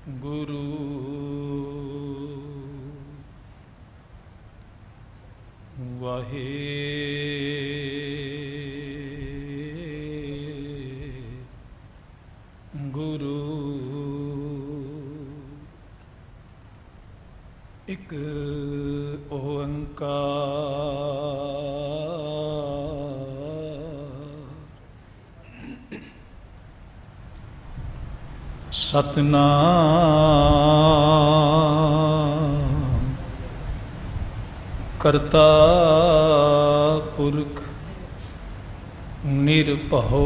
गुरु वाहे गुरु एक ओंकार सतनाम करता पुरख निरभओ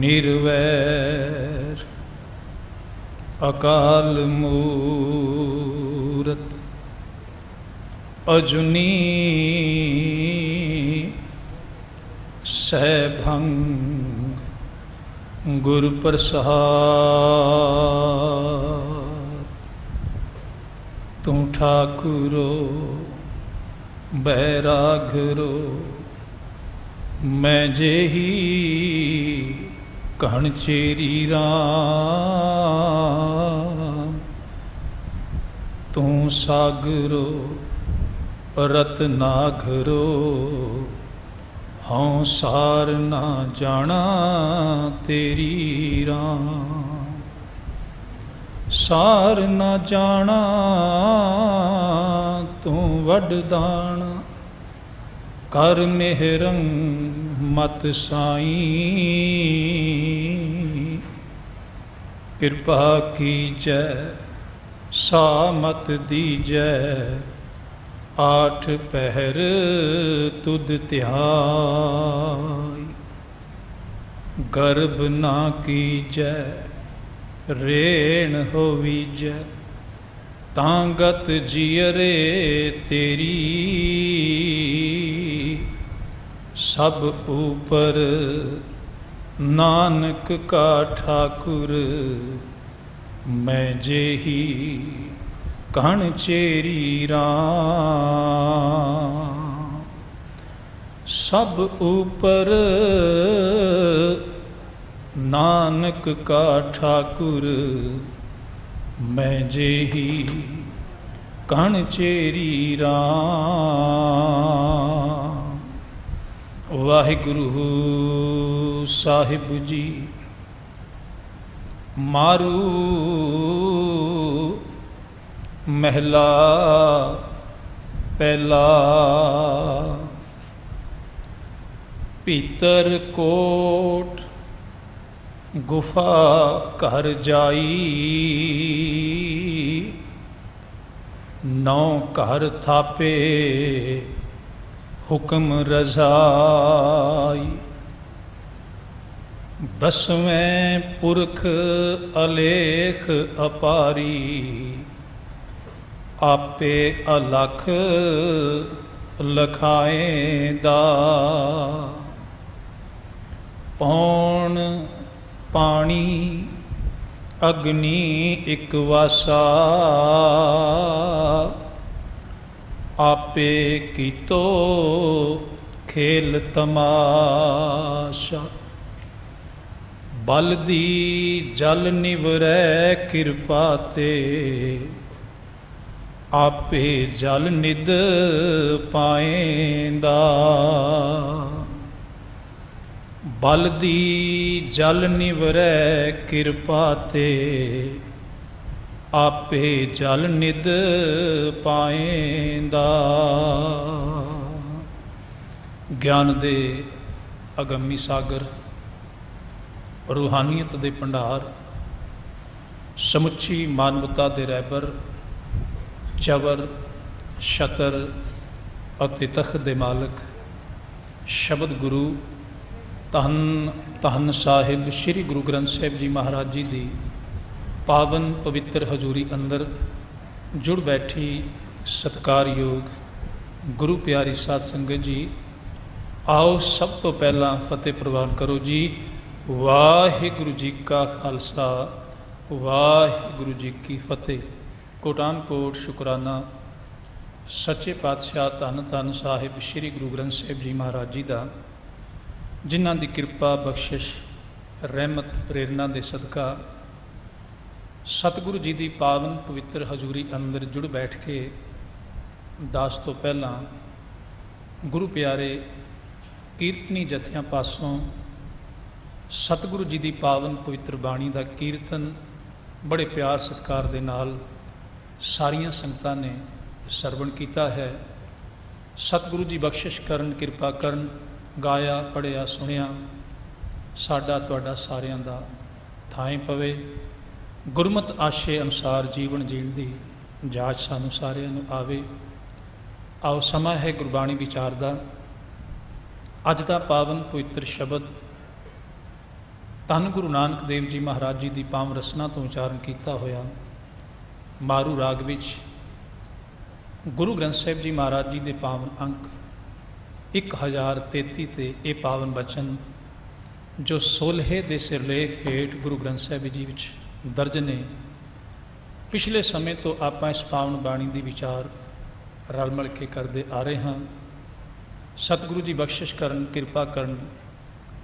निर्वैर अकाल मूरत अजुनी सैभंग गुर प्रसाद। तू ठाकुरो बैराघरो मैं जेही कहन चेरी राम। तू सागरो रतनाघरो हूँ सार ना जाना तेरी राम। सार ना जाना तू वडदाना कर मेहरं मत साईं। कृपा कीजै सामत दीजै आठ पहर तुद ध्याई। गर्भ ना कीजै रेण होवीजै तांगत जियरे तेरी। सब ऊपर नानक का ठाकुर मैं जेही कहन चेरी राम। सब ऊपर नानक का ठाकुर मैं जेही कहन चेरी राम। वाहिगुरु साहिब जी मारू महला पहला। भीतर कोट गुफा घर जाई। नौ घर थापे हुक्म रजाई। दसवें पुरख अलेख अपारी आपे अलख लखाएंदा। पौन पानी अग्नि इक वासा आपे कीतो खेल तमाशा। बल दी जल निवरै कृपा ते आपे जल निध पाएंदा। बल दी जल निवरै कृपा ते आपे जल निध पाएंदा। ज्ञान दे अगमी सागर रूहानीयत दे भंडार समुची मानवता दे रहबर चवर छतर अते तख्त दे मालक शब्द गुरु धन धन साहिब श्री गुरु ग्रंथ साहिब जी महाराज जी दी पावन पवित्र हजूरी अंदर जुड़ बैठी सत्कारयोग गुरु प्यारी साध संगत जी। आओ सब तो पहला फतेह प्रवान करो जी। वाहिगुरु जी का खालसा वाहिगुरु जी की फतेह। कोटान कोट शुकराना सच्चे पातशाह धन धन साहिब श्री गुरु ग्रंथ साहिब जी महाराज जी का, जिन्हां दी कृपा बख्शिश रहमत प्रेरणा के सदका सतगुरु जी की पावन पवित्र हजूरी अंदर जुड़ बैठ के दास तो पहला गुरु प्यारे कीर्तनी जत्थियां पासों सतगुरु जी की पावन पवित्र बाणी का कीर्तन बड़े प्यार सत्कार दे नाल सारियां संगतां ने सरवण किया है। सतगुरु जी बख्शिश करन, किरपा करन, गाया पढ़िया सुनिया साडा तुहाडा सारियां दा थाएं पवे। गुरमत आशे अनुसार जीवन जीण दी जाच सानू सारियां नू आवे। आओ समा है गुरबाणी विचार दा। अज दा पावन पवित्र शब्द धन गुरु नानक देव जी महाराज जी की पावन रसना तो उचारण किया होया मारू राग विच गुरु ग्रंथ साहिब जी महाराज जी के पावन अंक 1033 ते ये पावन बचन जो सोलहे दे सिरलेख हेठ गुरु ग्रंथ साहिब जी विच दर्ज ने। पिछले समय तो आप इस पावन बाणी की विचार रल मिल के करते आ रहे हाँ। सतगुरु जी बख्शिश करन, किरपा करन,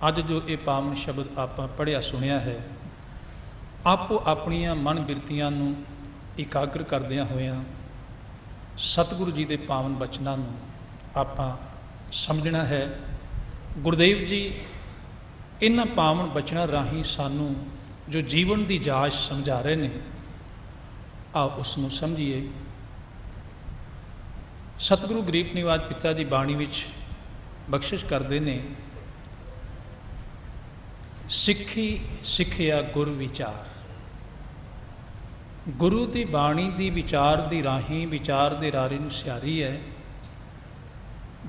अज जो ये पावन शब्द आप पढ़िया सुनिया है आपो अपनियां मन बिरतियां नू इकाग्र करदियां होया सतगुरु जी के पावन बचनों नू आपां समझना है। गुरुदेव जी इन्हां पावन बचनों राही सानू जो जीवन की जाच समझा रहे ने, आओ उसनू समझिए। सतगुरु गरीब निवाज पिता जी बाणी विच बख्शिश करते ने, सिक्खी सिक्खिया गुर विचार। गुरु की बाणी की विचार की राही विचार के रारे नू सियारी है।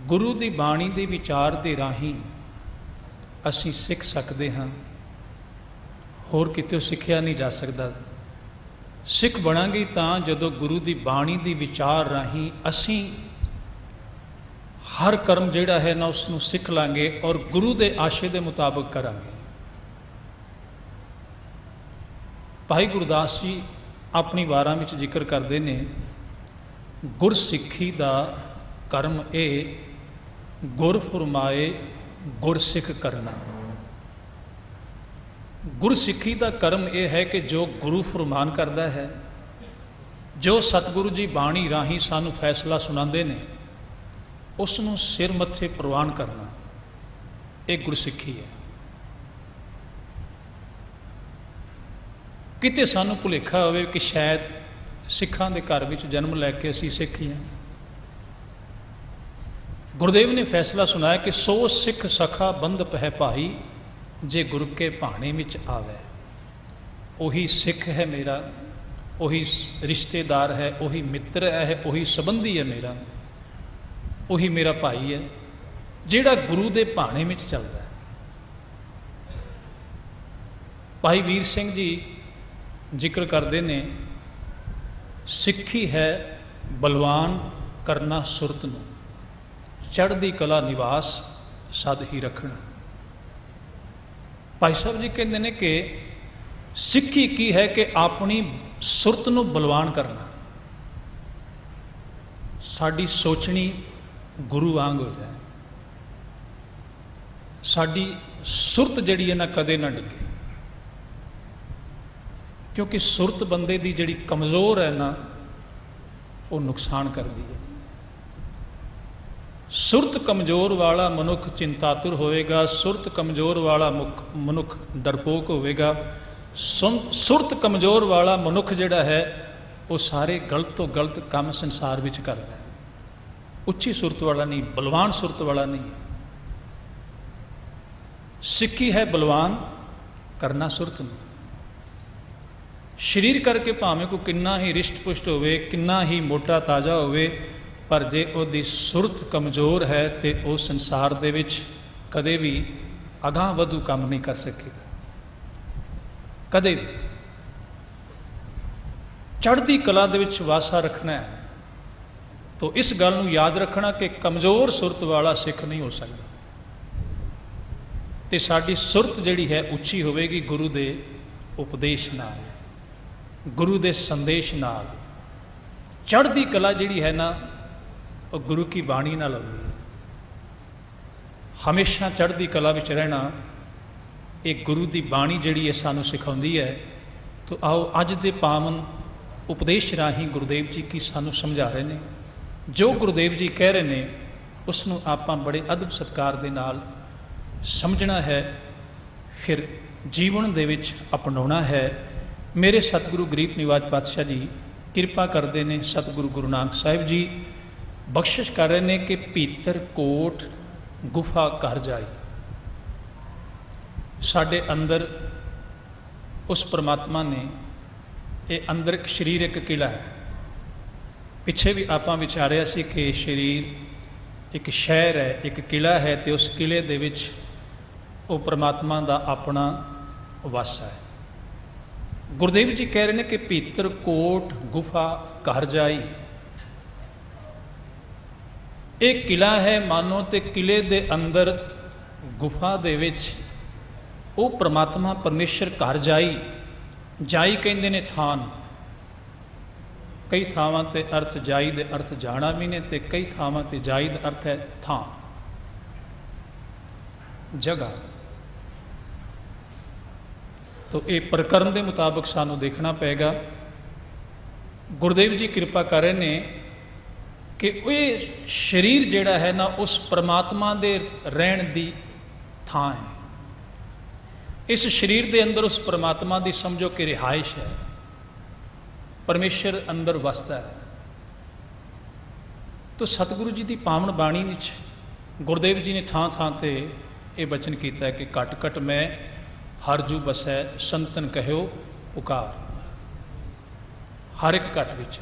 गुरु की बाणी के विचार के राही असी सिख सकते हाँ, होर कितों सिखिया नहीं जा सकता। सिख बनांगे तां जदों गुरु की बाणी की विचार राही असी हर कर्म जिहड़ा है ना उसनू सिख लांगे और गुरु के आशे के मुताबिक करांगे। भाई गुरदास जी अपनी वारां विच जिक्र करते हैं, गुर सिक्खी दा कर्म ए गुर फरमाए गुर सिख करना। गुर सिक्खी का कर्म यह है कि जो गुरु फरमान करता है, जो सतगुरु जी बाणी राही सानू फैसला सुनाते हैं उसनू सिर मत्थे प्रवान करना, एक गुरसिक्खी है। किते सानू भुलेखा होवे कि शायद सिखां दे घर विच जन्म लैके असी सिख ही हैं। गुरुदेव ने फैसला सुनाया कि सो सिख सखा बंध पै भाई जे गुरु के भाणे विच आवे। उही सिख है मेरा, उही रिश्तेदार है, उही मित्र है, उही संबंधी है मेरा, उही मेरा भाई है जिहड़ा गुरु के भाणे विच चलदा है। भाई वीर सिंह जी जिक्र करते ने, सिक्खी है बलवान करना सुरत नूं, चढ़दी कला निवास सद ही रखना। भाई साहब जी कहते हैं कि सिक्खी की है कि अपनी सुरत नूं बलवान करना, साडी सोचनी गुरु वांग हो जाए, साडी सुरत जिहड़ी है ना कदे ना डिगे। क्योंकि सुरत बंदे की जिहड़ी कमज़ोर है ना वो नुकसान करती है। सुरत कमज़ोर वाला मनुख चिंतातुर होएगा, सुरत कमज़ोर वाला मनुख डरपोक होएगा, सुरत कमज़ोर वाला मनुख जिहड़ा है वो सारे गलत तो गलत काम संसार विच करदा है। उच्ची सुरत वाला नहीं, बलवान सुरत वाला नहीं। सिक्खी है बलवान करना सुरत नूं। शरीर करके भावें को किन्ना ही रिष्ट पुष्ट होवे, किन्ना ही मोटा ताज़ा होवे, पर जे उहदी सुरत कमज़ोर है तो वह संसार दे विच कदे भी अगां वधू काम नहीं कर सकेगा, कदे भी। चढ़दी कला दे विच वासा रखना है तो इस गल नूं याद रखना कि कमज़ोर सुरत वाला सिख नहीं हो सकता। तो साडी सुरत जिहड़ी है उच्ची होवेगी गुरु दे उपदेश नाल, गुरु दे संदेश नाल। चढ़दी कला जिहड़ी है ना वो गुरु की बाणी नाल आउंदी है। हमेशा चढ़दी कला विच रहना ये गुरु की बाणी जिहड़ी है सानू सिखाउंदी है। तो आओ अज दे पावन उपदेश राही गुरुदेव जी की सानू समझा रहे हैं। जो गुरुदेव जी कह रहे हैं उसनू आपां बड़े अदब सत्कार दे नाल समझना है, फिर जीवन दे विच अपनाउणा है। मेरे सतगुरु गरीब निवाज पातशाह जी किरपा करते हैं। सतगुरु गुरु नानक साहिब जी बख्शिश कर रहे हैं कि भीतर कोट गुफा घर जाई। साडे अंदर उस परमात्मा ने ये अंदर एक शरीर एक किला है। पिछे भी आपां विचारिया सी कि शरीर एक शहर है, एक किला है, तो उस किले दे विच वो परमात्मा का अपना वस है। गुरुदेव जी कह रहे हैं कि भीतर कोट गुफा घर जाई। एक किला है मानो, तो किले दे अंदर गुफा दे विच वो परमात्मा परमेश्वर घर जाई। जाई कहते ने थान, कई थावां ते अर्थ जाई दे अर्थ जाना भी ने, ते कई थावां ते जाई दा अर्थ है थां, जगह। तो ये प्रकरण के मुताबिक सानू देखना पेगा। गुरुदेव जी कृपा कर रहे हैं कि ये शरीर जिहड़ा है ना उस परमात्मा दे रहण दी थां है। इस शरीर के अंदर उस परमात्मा की समझो कि रिहाइश है, परमेश्वर अंदर वसदा है। तो सतगुरु जी की पावन बाणी विच गुरुदेव जी ने थां थां ते ये बचन किया है कि घट घट मैं हर जू बसै संतन कहो पुकार। हर एक घट विच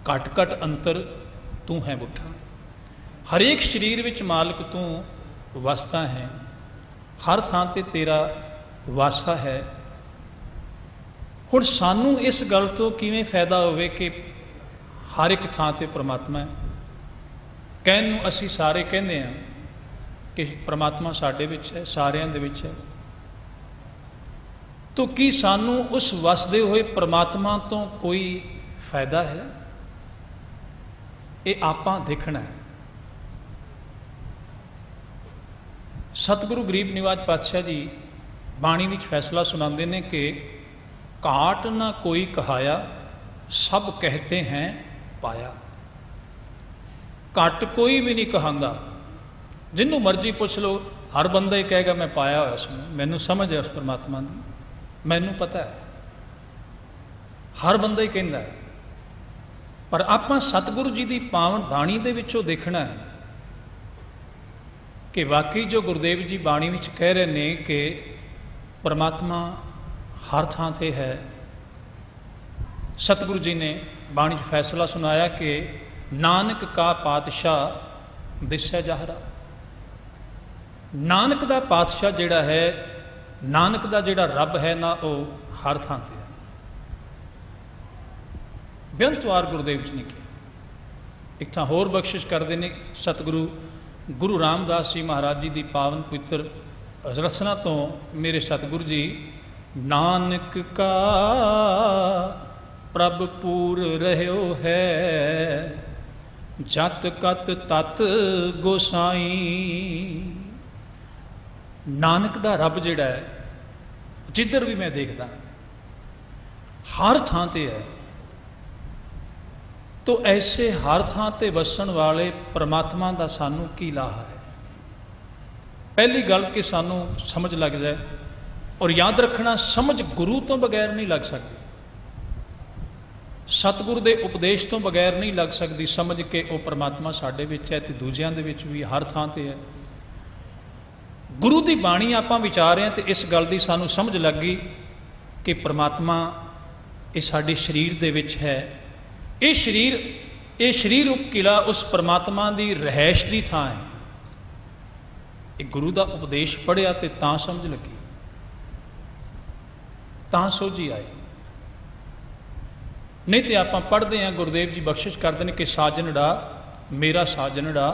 घट घट अंतर तू है बुठा। हर एक शरीर विच मालिक तू वसदा है, हर थां ते तेरा वासा है। हुण सानू इस गल तो किवें फायदा होवे कि हर एक थां ते परमात्मा है। कहन नूं असीं सारे कहंदे हां कि परमात्मा साडे विच है, सारियां दे विच है। तो की सानू उस वसदे होए परमात्मा तो कोई फायदा है? ये आपां देखना है। सतगुरु गरीब निवाज पातशाह जी बाणी विच फैसला सुनाते हैं कि घाट ना कोई कहाया, सब कहते हैं पाया। घट कोई भी नहीं कहांदा, जिन्हों मर्जी पूछ लो, हर बंदा ही कहेगा मैं पाया होया उसमें, मैनू समझ है उस परमात्मा की, मैनू पता है। हर बंदा ही कहता है। पर आपां सतगुरु जी की पावन बाणी दे विचों देखना है कि वाकई जो गुरुदेव जी बाणी विच कह रहे हैं कि परमात्मा हर थां ते है। सतगुरु जी ने बाणी च फैसला सुनाया कि नानक का पातशाह दिसै जाहरा। नानक दा पातशाह जिहड़ा है, नानक दा जिहड़ा रब है ना, वो हर थां ते है। बेअंतवार गुरुदेव जी ने किया। एक थां होर बख्शिश करते हैं सतगुरु गुरु रामदास जी महाराज जी की पावन पवित्र रसना तो मेरे सतगुरु जी, नानक का प्रभ पूर रह्यो है, जत कत तत गोसाई। नानक दा रब जिहड़ा है, जिधर भी मैं देखदा हर थां ते है। तो ऐसे हर थां ते वसन वाले परमात्मा का सानू की लाहा है? पहली गल कि सानू समझ लग जाए, और याद रखना समझ गुरु तो बगैर नहीं लग सकती, सतगुरु के उपदेश तो बगैर नहीं लग सकती समझ के वो परमात्मा साडे विच है, तो दूजियां दे विच भी हर थां ते है। गुरु की बाणी आपां विचार रहे हैं तो इस गल की सानू समझ लग गई कि परमात्मा ये साडे शरीर दे विच है। ये शरीर रूप किला उस परमात्मा की रहैश की थां है। ये गुरु का उपदेश पढ़िया तो तां समझ लगी, तां सोझी आई। नहीं तो आप पढ़ते हैं, गुरुदेव जी बख्शिश करते हैं कि साजनड़ा मेरा साजनड़ा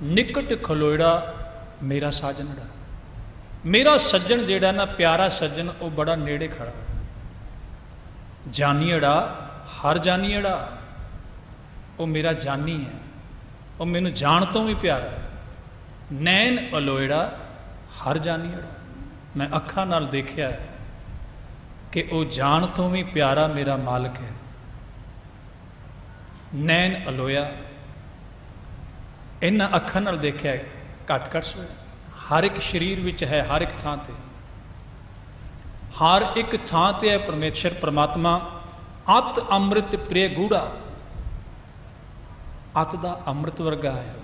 निकट खलोड़ा मेरा साजनड़ा। मेरा सज्जन जिहड़ा ना प्यारा सज्जन वो बड़ा नेड़े खड़ा। जानीड़ा हर जानीड़ा वो मेरा जानी है, वो मैनू जान तो भी प्यारा है। नैन अलोएड़ा हर जानीड़ा। मैं अखां नाल देखिया कि वो जान तो भी प्यारा मेरा मालिक है। नैन अलोया इन्हां अखां नाल देखिया घट घट सोया। हर एक शरीर विच है, हर एक थां ते, हर एक थां ते है परमेश्वर परमात्मा। अत अमृत प्रिय गूढ़ा, अत दा अमृत वर्गा है,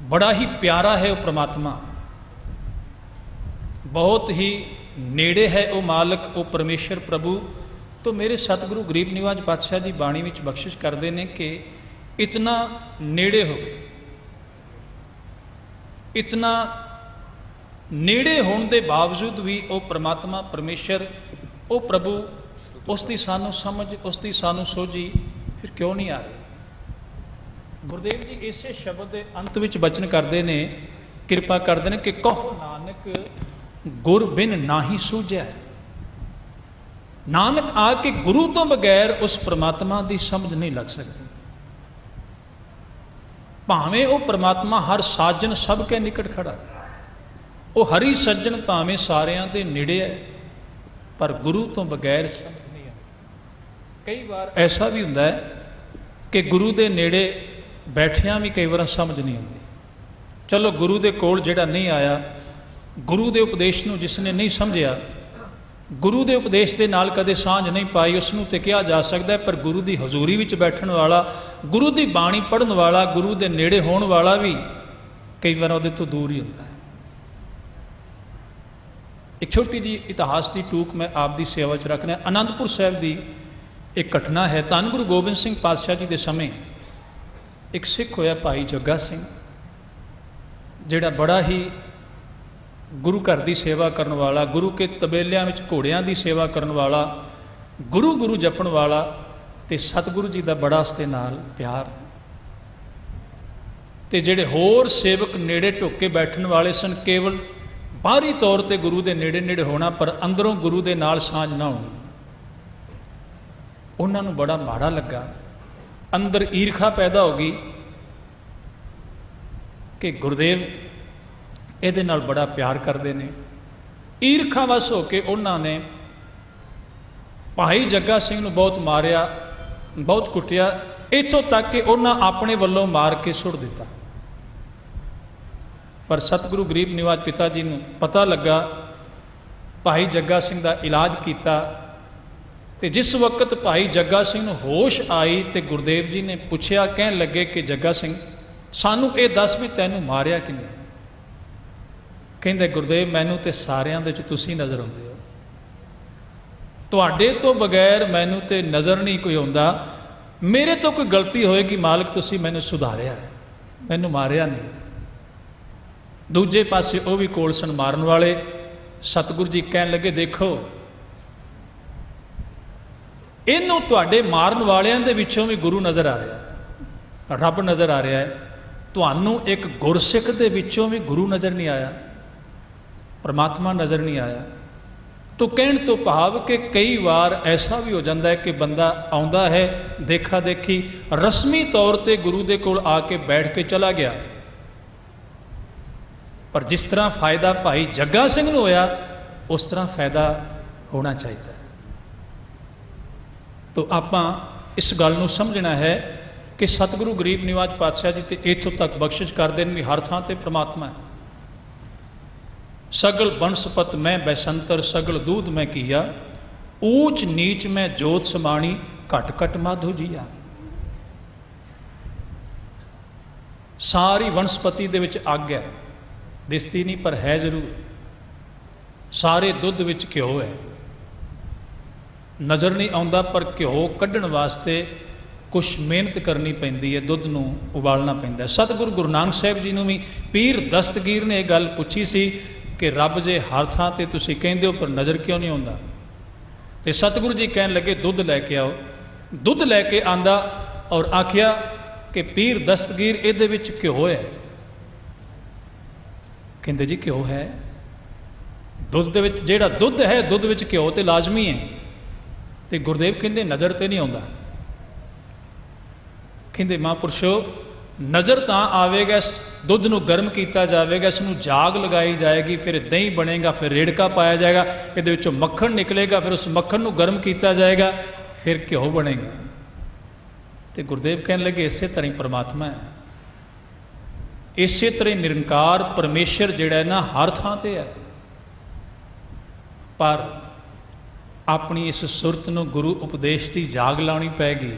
बड़ा ही प्यारा है वो परमात्मा, बहुत ही नेड़े है वो मालिक, वो परमेश्वर प्रभु। तो मेरे सतगुरु गरीब निवाज पातशाह जी बाणी विच बख्शिश करते हैं कि इतना नेड़े हो, इतना नेड़े होने के बावजूद भी वो परमात्मा परमेश्वर वो प्रभु उसकी सानू समझ, उसकी सानू सोझी फिर क्यों नहीं आ रही। गुरुदेव जी इसे शब्द के अंत विच बचन करते हैं, कृपा करते हैं कि कहो नानक गुर बिन नाही सूझै। नानक आके गुरु तो बगैर उस परमात्मा की समझ नहीं लग सकती। भावें वो परमात्मा हर साजन सब के निकट खड़ा, वो हरी सज्जन भावें सारियां दे नेड़े है, पर गुरु तो बगैर समझ नहीं आती। कई बार ऐसा भी होंदा है कि गुरु के नेड़े बैठिया भी कई बार समझ नहीं आती। चलो गुरु के कोल जिहड़ा नहीं आया, गुरु के उपदेश नूं जिसने नहीं समझिया, गुरु के उपदेश के नाल कदे सांझ नहीं पाई, उसनूं ते कहा जा सकता है। पर गुरु की हजूरी विच बैठण वाला, गुरु की बाणी पढ़न वाला, गुरु के नेड़े होने वाला भी कई बार उहदे तो दूर ही होंदा है। एक छोटी जी इतिहास की टूक मैं आप दी सेवा च रखना। आनंदपुर साहिब की एक घटना है। धन गुरु गोबिंद सिंह पातशाह जी के समय एक सिख होया भाई जग्गा सिंह, जिहड़ा बड़ा ही गुरु घर की सेवा करने वाला, गुरु के तबेलियां विच घोड़ियां की सेवा करने वाला, गुरु गुरु जपण वाला, ते सतगुरु जी का बड़ा उसके नाल प्यार। ते जिहड़े होर सेवक नेड़े ढुक के बैठण वाले सन, केवल बाहरी तौर पर गुरु के नेड़े नेड़े होना, पर अंदरों गुरु के नाल सांझ ना होनी। उन्होंने बड़ा माड़ा लगा, अंदर ईर्खा पैदा हो गई कि गुरुदेव ਇਹਦੇ ਨਾਲ बड़ा प्यार करते हैं। ईर्खा वश होकर उन्होंने भाई जग्गा सिंह नूं बहुत मारिया, बहुत कुटिया, इत्थों तक कि उन्होंने अपने वालों मार के सुट दिता। पर सतगुरु गरीब निवाज पिता जी नूं पता लगा, भाई जग्गा सिंह का इलाज किया। तो जिस वक्त भाई जग्गा सिंह नूं होश आई तो गुरुदेव जी ने पूछया, कहन लगे कि जग्गा सिंह सानू ये दस भी तैनूं मारिया किने? कहंदे गुरुदेव मैनू तो सारियां दे विच तुसीं नज़र आउंदे हो, तुहाडे तो बगैर मैनू तो नज़र नहीं कोई आउंदा। मेरे तो कोई गलती होएगी मालिक, तुसीं मैनू सुधारिया है, मैनू मारिया नहीं। दूजे पासे वो भी कोल सन मारन वाले। सतगुरु जी कहन लगे देखो इनू तुहाडे मारन वालियां दे विचों भी गुरु नज़र आ रहा, रब नज़र आ रहा है, तुहानू एक गुरसिख दे विचों भी गुरु नज़र नहीं आया, परमात्मा नज़र नहीं आया। तो कहण तो भाव कि कई बार ऐसा भी हो जाता है कि बंदा आउंदा है देखा देखी रस्मी तौर पर गुरु दे कोल आके बैठ के चला गया, पर जिस तरह फायदा भाई जग्गा सिंह नूं होया उस तरह फायदा होना चाहिए। तो आपां इस गल नूं समझना है कि सतगुरु गरीब निवाज पातशाह जी तो इत्थों तक बख्शिश करते हैं भी हर थां ते परमात्मा है। सगल बनस्पत मैं बैसंतर सगल दूध मैं किया, ऊच नीच मैं जोत समाणी घट घट माधो जिया। सारी वनस्पति दे विच अग है, दिसती नहीं पर है जरूर। सारे दुध विच घ्यो है, नज़र नहीं आउंदा पर घ्यो कढ़ण वास्ते कुछ मेहनत करनी पैंदी है, दुध नूं उबालना पैंदा है। सतगुरु गुरु नानक साहिब जी नूं भी पीर दस्तगीर ने यह गल पूछी सी कि रब जे हर थां ते तुसीं कहंदे हो पर नज़र क्यों नहीं आउंदा? ते सतगुरु जी कहन लगे दुध लैके आओ। दुध लैके आंदा और आखिया कि पीर दस्तगीर इहदे विच घ्यो है। कहंदे जी घ्यो है, दुध दे विच जिहड़ा दुध है दुध विच घ्यो ते लाजमी है। तो गुरुदेव कहंदे नज़र ते नहीं आउंदा। कहंदे महापुरुषो नज़र तां आवेगा, इस दुੱਧ ਨੂੰ गर्म किया जाएगा, इसनूं जाग लगाई जाएगी, फिर दही बनेगा, फिर रेड़का पाया जाएगा, ये मक्खन निकलेगा, फिर उस मक्खन ਨੂੰ गर्म किया जाएगा, फिर घ्यो बनेगा। तो गुरुदेव कहने लगे इसे तरह ही परमात्मा है, इसे तरह निरंकार परमेश्वर जिहड़ा है ना हर थां ते है, पर अपनी इस सुरत नूं गुरु उपदेश की जाग लानी पैगी,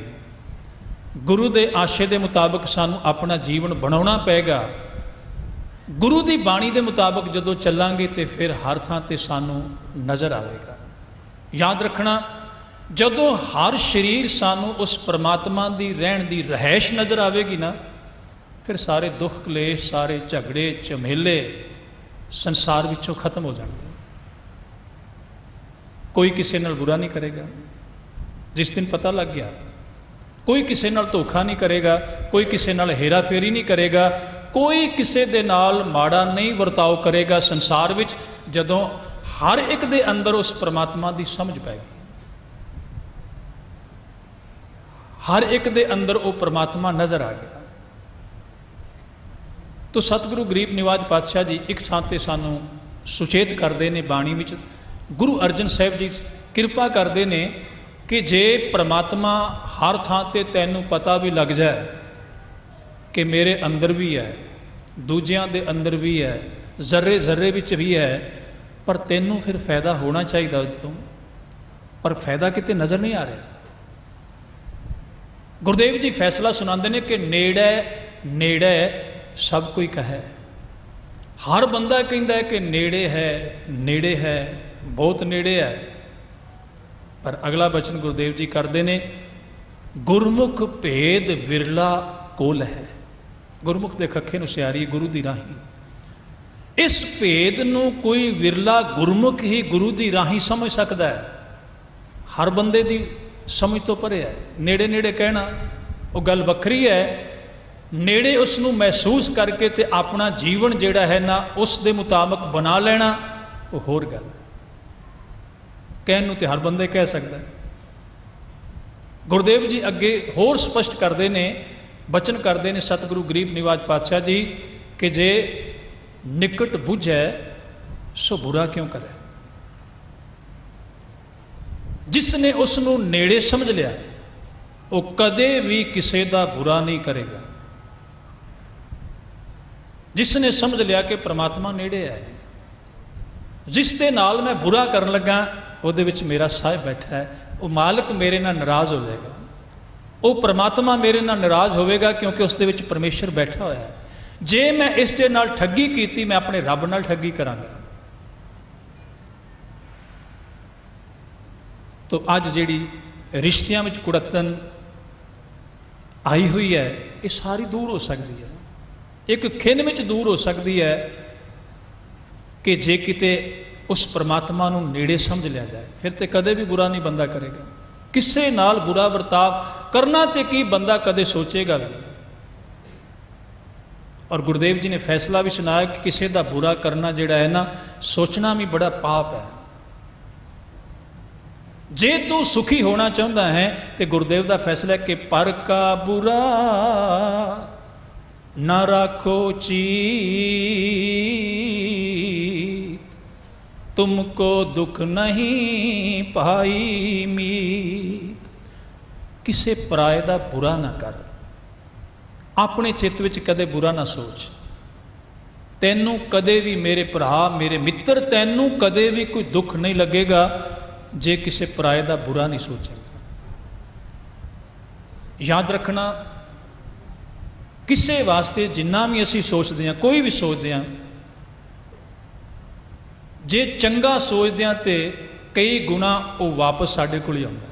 गुरु के आशे के मुताबिक सानू अपना जीवन बनाना पेगा। गुरु की बाणी के मुताबिक जदों चलांगे तो फिर हर थां ते सानू नज़र आएगा। याद रखना, जदों हर शरीर सानू उस परमात्मा की रहन की रहायश नज़र आएगी ना, फिर सारे दुख कलेश, सारे झगड़े झमेले संसार विचों खत्म हो जाएंगे। कोई किसी नाल बुरा नहीं करेगा, जिस दिन पता लग गया, कोई किसी नाल धोखा नहीं करेगा, कोई किसी नाल हेरा फेरी नहीं करेगा, कोई किसी दे नाल माड़ा नहीं वर्ताव करेगा। संसार विच जदों हर एक दे अंदर उस परमात्मा की समझ पैगी, हर एक दे अंदर वो परमात्मा नज़र आ गया। तो सतगुरु गरीब निवाज पातशाह जी एक थां ते सानू सुचेत करते हैं बाणी विच, गुरु अर्जन साहिब जी कृपा करते हैं कि जे परमात्मा हर थां ते तैनू पता भी लग जाए कि मेरे अंदर भी है, दूजियां दे अंदर भी है, जर्रे जर्रे विच भी है, पर तैनू फिर फायदा होना चाहिए उदों, पर फायदा किते नज़र नहीं आ रहा। गुरुदेव जी फैसला सुनाते हैं कि नेड़े नेड़े सब कोई कहे, हर बंदा कहता है कि नेड़े है, बहुत नेड़े है, पर अगला बचन गुरुदेव जी करते हैं, गुरमुख भेद विरला कोल है। गुरमुख के खखे सियारी गुरु की राही, इस भेद नूं कोई विरला गुरमुख ही गुरु की राही समझ सकता है, हर बंदे की समझ तो परे है। नेड़े नेड़े कहना वो गल वक्री है, नेड़े उसनूं महसूस करके ते अपना जीवन जिहड़ा है ना उस दे मुताबिक बना लेना वो होर गल है। कहन तो हर बंदे कह सकता है। गुरुदेव जी अगे होर स्पष्ट करते हैं, बचन करते हैं सतगुरु गरीब निवाज पातशाह जी कि जे निकट बुझे सो बुरा क्यों करे। जिसने उसनूं नेड़े समझ लिया वो कदे भी किसी का बुरा नहीं करेगा। जिसने समझ लिया कि परमात्मा नेड़े है, जिस दे नाल मैं बुरा करन लगा ਉਹਦੇ ਵਿੱਚ मेरा साहिब बैठा है, वो मालिक मेरे नाल नाराज़ हो जाएगा, वो परमात्मा मेरे नाल नाराज़ होवेगा, क्योंकि उसदे विच परमेश्वर बैठा होया है। जे मैं इस दे नाल ठगी कीती, मैं अपने रब नाल ठगी करांगा। तो अज जिहड़ी रिश्तियां विच कुड़तन आई हुई है, ये सारी दूर हो सकती है। एक खिन विच दूर हो सकती है कि जे किते उस परमात्मा नूं नेड़े समझ लिया जाए, फिर तो कदे भी बुरा नहीं बंदा करेगा। किसी नाल बुरा बर्ताव करना तो की बंदा कदे सोचेगा भी। और गुरुदेव जी ने फैसला भी सुनाया कि किसी का बुरा करना जिहड़ा है ना, सोचना भी बड़ा पाप है। जे तू सुखी होना चाहता है तो गुरुदेव का फैसला है कि पर का बुरा ना राखो ची, तुमको दुख नहीं पाई मीत। किसे पराए का बुरा ना कर, अपने चित्त विच कदे बुरा ना सोच। तैनू कदे भी मेरे भरा मेरे मित्र, तैनू कदे भी कोई दुख नहीं लगेगा जे किसी पराए का बुरा नहीं सोचेगा। याद रखना, किसी वास्ते जिन्ना भी असी सोचते हैं, कोई भी सोचते हैं, जे चंगा सोचते हैं तो कई गुना वो वापस साढ़े को ही आउंदा,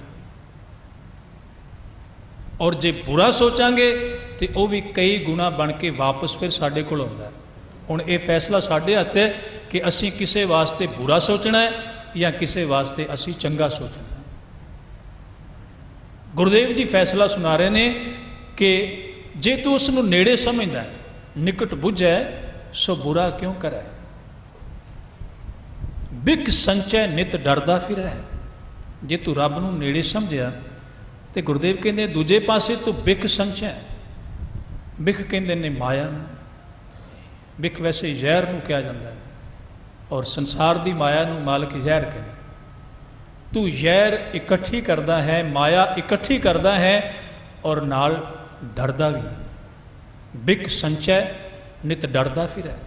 और जे बुरा सोचांगे तो वह भी कई गुना बन के वापस फिर साढ़े को आउंदा। हुण ये फैसला साढ़े हत्थ है कि असी किसी वास्ते बुरा सोचना है या किसी वास्ते असी चंगा सोचना है। गुरुदेव जी फैसला सुना रहे हैं कि जे तू उसनूं नेड़े समझदा है, निकट बुझे सो बुरा क्यों करे। बिख संचय नित डरदा फिर है। जे तू रब नूं नेड़े समझिया तो गुरुदेव कहते दूजे पासे तू बिख संचय, बिख कहते ने माया नूं। बिख वैसे जहर नूं कहा जाता है और संसार की माया नूं मालक जहर कहते। तू जहर इकट्ठी करता है, माया इकट्ठी करता है और नाल डरदा भी। बिख संचय नित डरदा फिर है।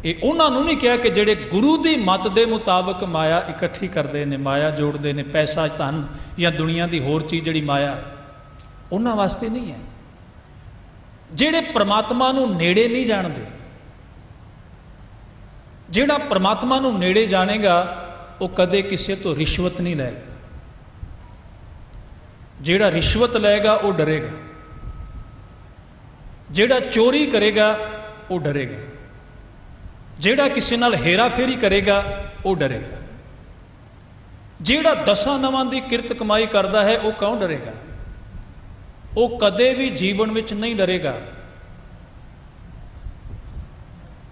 ये उन्होंने नहीं कहा कि जेड़े गुरु की मत के मुताबिक माया इकट्ठी करते हैं, माया जोड़ते हैं, पैसा धन या दुनिया की होर चीज़ जी माया, उन्होंने वास्ते नहीं है। जेड़े परमात्मा नूं नेड़े नहीं जानते, जेड़ा परमात्मा नूं नेड़े जानेगा वो कदे किसी तो रिश्वत नहीं लेगा। जेड़ा रिश्वत लेगा वो डरेगा, जेड़ा चोरी करेगा वो डरेगा, जेड़ा किसी नाल हेरा फेरी करेगा वो डरेगा, जेड़ा 10 नवां दी किरत कमाई करता है वो क्यों डरेगा? वो कदे भी जीवन में नहीं डरेगा।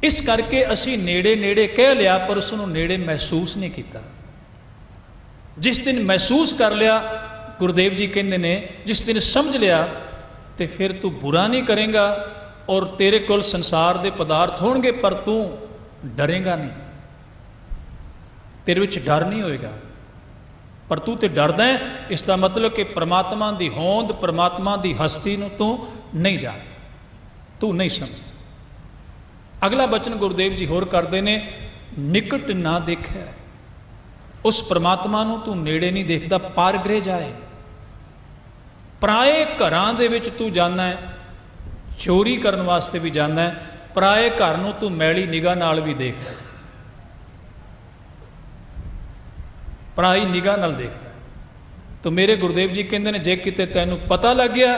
इस करके असी नेड़े नेड़े कह लिया पर उसनों नेड़े महसूस नहीं किया। जिस दिन महसूस कर लिया, गुरुदेव जी कहते ने, जिस दिन समझ लिया तो फिर तू बुरा नहीं करेगा और तेरे कोल संसार के पदार्थ होंगे पर तू डरेगा नहीं, तेरे विच डर नहीं होएगा। पर तू तो डरदा है, इसका मतलब कि परमात्मा की होंद, परमात्मा की हस्ती नूं तू नहीं जान, तू नहीं समझ। अगला बचन गुरुदेव जी होर करते ने, निकट ना देखै, उस परमात्मा नूं तू नेड़े नहीं देखता, पारगृह जाए। पराए घरां दे विच तू जाना है, चोरी करने वास्ते भी जाना है, पराए घर नूं तू मैली निगाह नाल भी देखदा, पराई निगाह नाल देखदा। तो मेरे गुरुदेव जी कहते हैं, जे किते तैनूं पता लग गया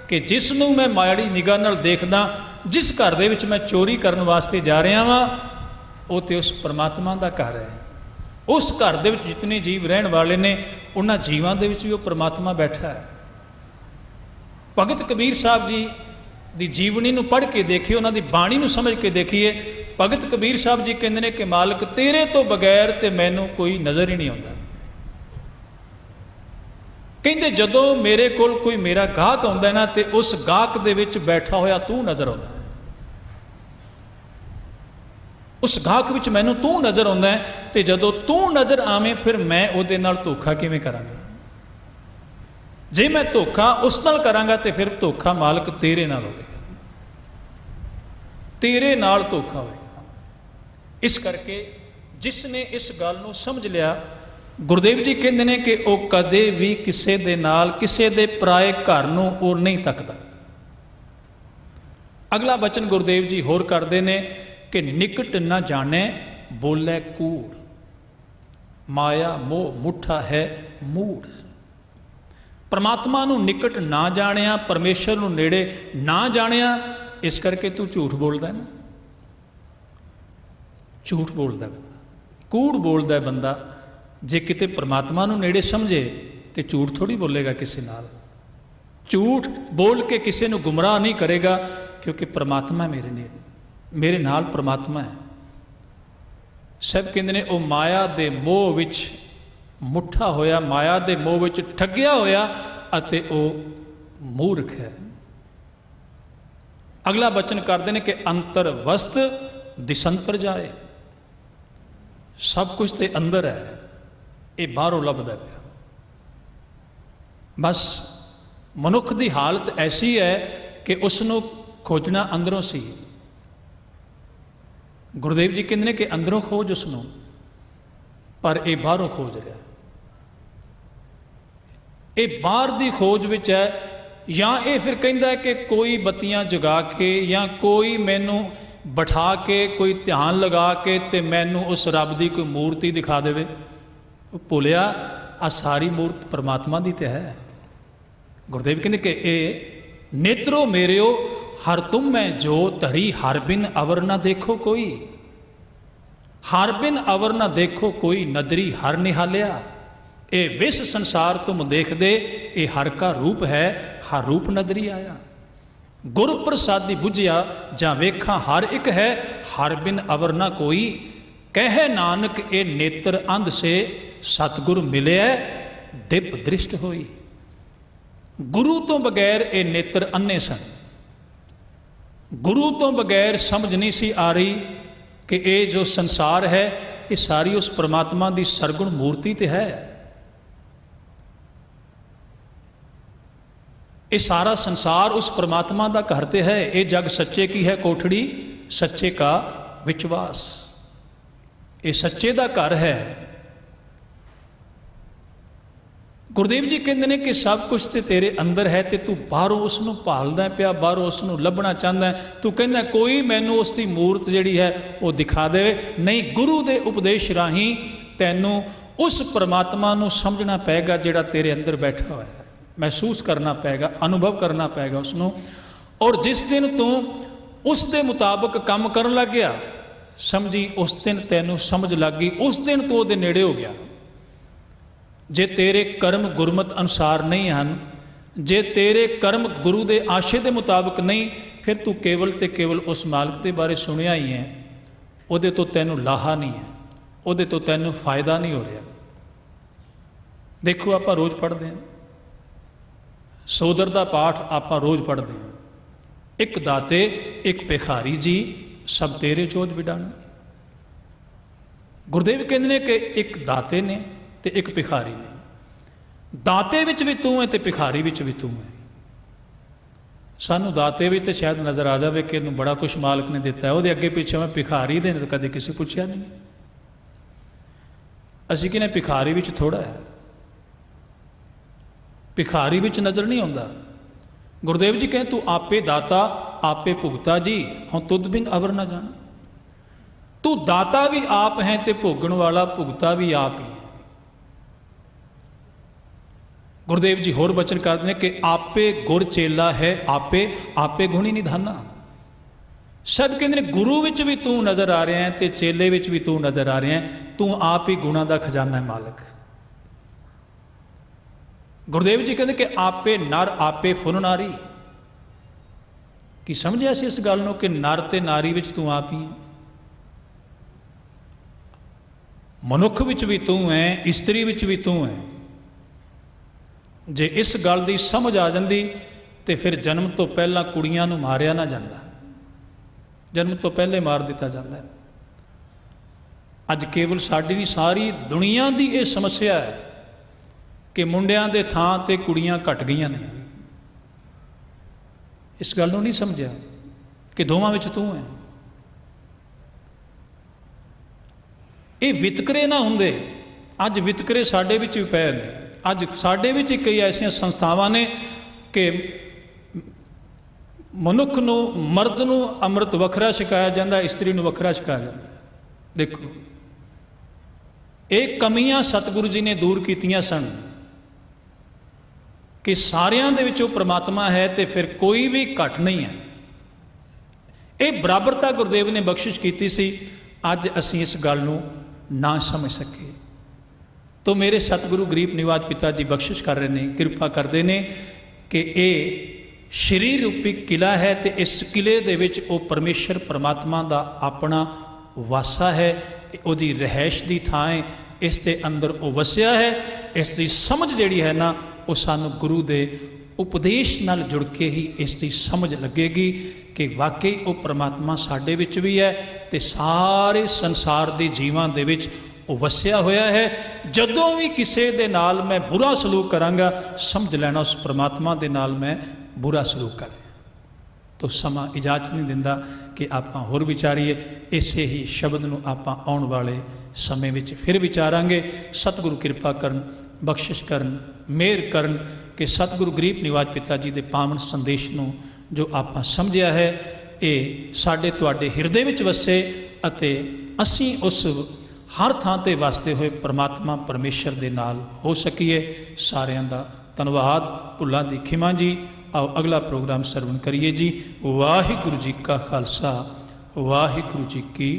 कि जिसनूं मैं माड़ी निगाह नाल देखदा, जिस घर दे विच मैं चोरी करने वास्ते जा रहा वां, वो तो उस परमात्मा का घर है। उस घर दे विच जितने जीव रहन वाले ने, उन्हां जीवां दे विच भी वो परमात्मा बैठा है। भगत कबीर साहब जी दी जीवनी नूं पढ़ के देखिए, उन्हां दी बाणी नूं समझ के देखिए। भगत कबीर साहब जी कहते हैं कि मालिक तेरे तो बगैर ते मैनूं कोई नज़र ही नहीं आता। कहते जदों मेरे कोल कोई मेरा गाहक आउंदा ना, तो उस गाहक दे विच बैठा होया तू नज़र आउंदा है, उस गाहक विच मैनूं तू नज़र आउंदा है। तो जदों तू नज़र आवें फिर मैं उहदे नाल धोखा किवें करांगा? जे मैं धोखा उस नाल करांगा तो फिर धोखा मालिक तेरे नाल होवेगा, तेरे नाल धोखा होवेगा। इस करके जिसने इस गल नूं समझ लिया, गुरुदेव जी कहते हैं कि वह कदे भी किसी दे नाल, किसी दे पराए घर नूं वो नहीं तकदा। अगला बचन गुरुदेव जी होर करते हैं कि निकट न जाने बोले कूड़, माया मोह मुठा है मूड़। परमात्मा नूं निकट ना जानिया, परमेश्वर नूं नेड़े ना जानिया, इस करके तू झूठ बोलदा है ना, झूठ बोलदा बंदा, कूड़ बोलदा है बंदा। जे किते परमात्मा नूं नेड़े समझे तो झूठ थोड़ी बोलेगा किसी नाल, झूठ बोल के किसी नूं गुमराह नहीं करेगा, क्योंकि परमात्मा मेरे ने, मेरे नाल परमात्मा है। सब कहते हैं वह माया दे मोह विच मुठा होया, माया दे मोह विच ठग्या होया अते वह मूर्ख है। अगला बचन करते हैं कि अंतर वस्त दिसंतर जाए, सब कुछ तो अंदर है, ये बाहरों लभदा पिया। बस मनुख की हालत ऐसी है कि उसनों खोजना अंदरों सी। गुरुदेव जी कहते हैं कि अंदरों खोज उसनों, पर यह बाहरों खोज रहा, ये बाहर की खोज विच है। या ये फिर कहता है कि कोई बत्तियां जगा के या कोई मैनू बिठा के कोई ध्यान लगा के ते मैनू उस रब की कोई मूर्ति दिखा देवे। भुलिया आ सारी मूर्त परमात्मा की तो है। गुरुदेव कहते कि ये नेत्रो मेरेओ हर तुम में जो धरी हर बिन अवर ना देखो कोई, हर बिन अवर ना देखो कोई नदरी हर निहालिया। ये विस संसार तुम देख दे, ये हर का रूप है, हर रूप नदरी आया। गुर प्रसादी बुझिया जा वेखा हर एक है, हर बिन अवर ना कोई। कह नानक ये नेत्र अंध से सतगुरु मिले दिप दृष्ट होई। गुरु तो बगैर ये नेत्र अन्ने सन, गुरु तो बगैर समझ नहीं सी आ रही कि ये जो संसार है ये सारी उस परमात्मा की सरगुण मूर्ति तो है। ये सारा संसार उस परमात्मा का घर ते है। ये जग सच्चे की है कोठड़ी, सच्चे का विश्वास। ये सच्चे का घर है। गुरुदेव जी कहते हैं कि सब कुछ तो तेरे अंदर है, तो तू बाहरों उसनों भालदा पिया, बाहरों उसनों लभना चाहता है। तू कहना कोई मैनू उसकी मूर्त जिहड़ी है वो दिखा दे। नहीं, गुरु के उपदेश राही तैनू उस परमात्मा नू समझना पेगा जिहड़ा तेरे अंदर बैठा हुआ है, महसूस करना पेगा, अनुभव करना पेगा उसनों। और जिस दिन तू उसके मुताबिक काम करन लग गया, समझी उस दिन तैनू समझ लग गई, उस दिन तू उहदे नेड़े हो गया। जे तेरे कर्म गुरमत अनुसार नहीं हैं, जे तेरे कर्म गुरु के आशे के मुताबिक नहीं, फिर तू केवल तो केवल उस मालिक के बारे सुनिया ही है, उहदे तो तैनू लाहा नहीं है, उहदे तो तैनू फायदा नहीं हो रहा। देखो आप रोज़ पढ़ते हैं, सोदर का पाठ आप रोज़ पढ़ते हैं, एक दाते एक भिखारी जी सब तेरे चोज विडाना। गुरुदेव कहते हैं कि एक दाते ने ते एक भिखारी ने। दाते विच भी तू है तो भिखारी विच भी तू है। सानू दाते भी तो शायद नज़र आ जाए कि इन्हू बड़ा कुछ मालिक ने दिता है, वो अगे पिछे मैं भिखारी दे तो कदे किसी पूछया नहीं। असी कहने भिखारी विच थोड़ा है, भिखारी विच नज़र नहीं आता। गुरुदेव जी कहें तू आपे दाता आपे भुगता जी, हम तुद बिन अवर ना जाना। तू दाता भी आप है तो भोगण वाला भुगता भी आप ही है। गुरुदेव जी होर बचन करते हैं कि आपे गुर चेला है, आपे आपे गुणी निधाना। सब कहते हैं गुरु विच भी तू नज़र आ रहा है तो चेले विच भी तू नज़र आ रहा है, तू आप ही गुणा का खजाना है मालिक। गुरुदेव जी कहते कि आपे नर आपे फुल नारी। कि समझिया सी इस गल कि नर ते नारी विच तू आप ही है, मनुख विच भी तू है, इस्त्री विच भी तू है। जे इस गल की समझ आ जाती तो फिर जन्म तो पहला कुड़ियां नूं मारिया ना जाता, जन्म तो पहले मार दिता जाता है। अज केवल साडी नहीं सारी दुनिया की यह समस्या है कि मुंडियां दे थां ते कुड़ियां घट गईयां ने। इस गल नूं नहीं समझिया कि दोवां विच तू है। ये वितकरे ना हुंदे, अज वितकरे साडे विच भी पए ने। अज साडे विच कई ऐसियां संस्थावां ने कि मनुख नूं मर्द नूं अमृत वखरा छकाया जाता, इस्त्री नूं वखरा छकाया जाता। देखो ये कमियां सतगुरु जी ने दूर कीतियां सन कि सारियां दे विचों परमात्मा है तो फिर कोई भी घट नहीं है। ये बराबरता गुरुदेव ने बख्शिश की सी। अज असीं इस गल नूं ना समझ सके तो मेरे सतगुरु गरीब निवाज पिता जी बख्शिश कर रहे हैं, कृपा करते हैं कि ये शरीर रूपी किला है तो इस किले दे विच वो परमेश्वर परमात्मा का अपना वासा है, उसकी रहائش की थां है, इस दे अंदर वो वसिया है। इसकी समझ जिहड़ी है ना वो सानू गुरु दे उपदेश नाल जुड़ के ही इसकी समझ लगेगी कि वाकई वो परमात्मा साडे विच भी है तो सारे संसार के जीवां दे विच वो वसिया होया है। जदों भी किसी दे नाल मैं बुरा सलूक करांगा समझ लेना उस परमात्मा दे नाल मैं बुरा सलूक कर। तो समा इजाजत नहीं दिंदा कि आप होर विचारीए। इसे ही शब्द नूं आपां आउण वाले समय विच फिर विचारांगे। सतगुरु कृपा करन, बख्शिश करन, मेहर करन कि सतगुरु गरीब निवाज पिता जी के पावन संदेश नूं जो आपां समझिया है ये साडे तुहाडे हिरदे विच वसे अते असीं उस हर थां ते वसते हुए परमात्मा परमेश्वर दे नाल हो सकीए। सारिਆਂ ਦਾ ਧੰਨਵਾਦ। भुलां दी खिमा जी। आओ अगला प्रोग्राम सरवण करिए जी। वाहिगुरु जी का खालसा, वाहिगुरु जी की